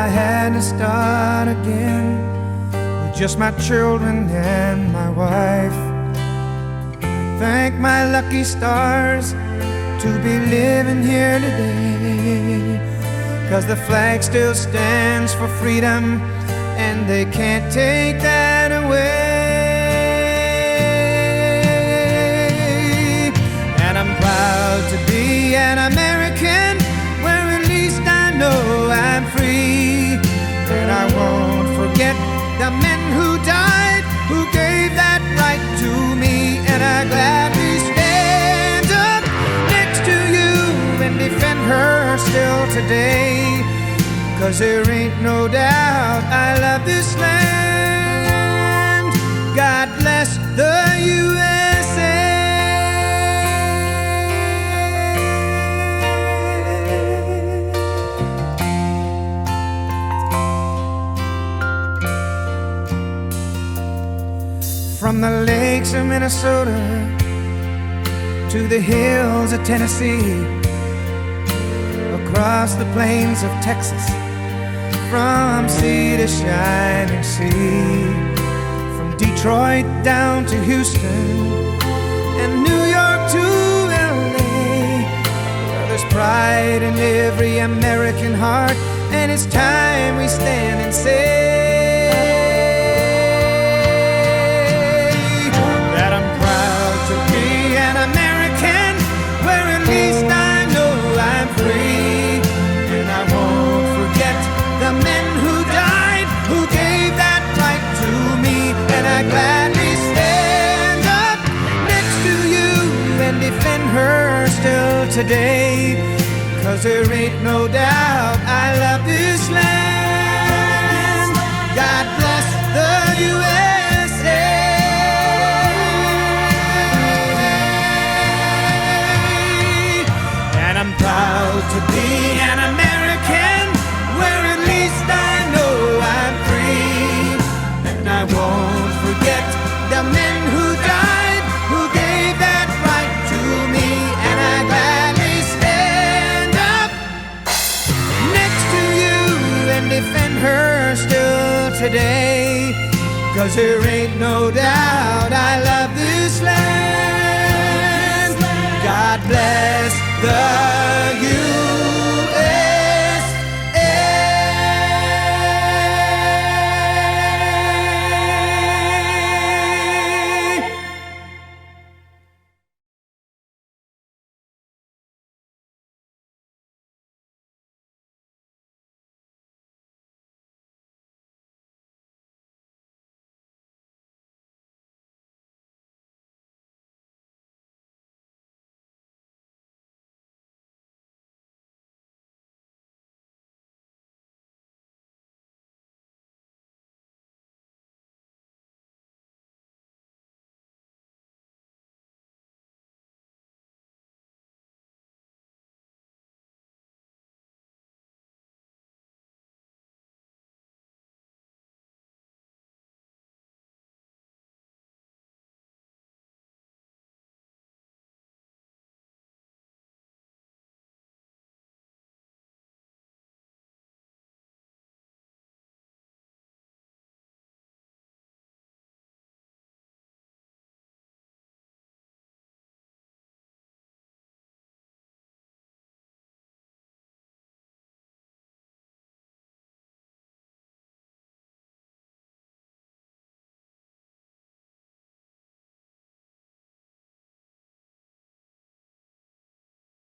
I had to start again with just my children and my wife. Thank my lucky stars to be living here today, 'cause the flag still stands for freedom, and they can't take that away. And I'm proud to be an American, where at least I know I'm free. And I won't forget the men who died, who gave that right to me. And I gladly stand up next to you and defend her still today, 'cause there ain't no doubt I love this land. God bless the USA. From the lakes of Minnesota to the hills of Tennessee, across the plains of Texas, from sea to shining sea, from Detroit down to Houston and New York to LA, well, there's pride in every American heart, and it's time we stand and say that I'm proud to be an American, where at least I know I'm free. And I won't forget the men who died, who gave that right to me. And I gladly stand up next to you and defend her still today, 'cause there ain't no doubt I love this land. God bless the USA. And I'm proud to be an American, where at least I know I'm free. And I won't forget the men who died, who gave that right to me. And I gladly stand up next to you and defend her still today, 'cause there ain't no doubt I love this land. God bless the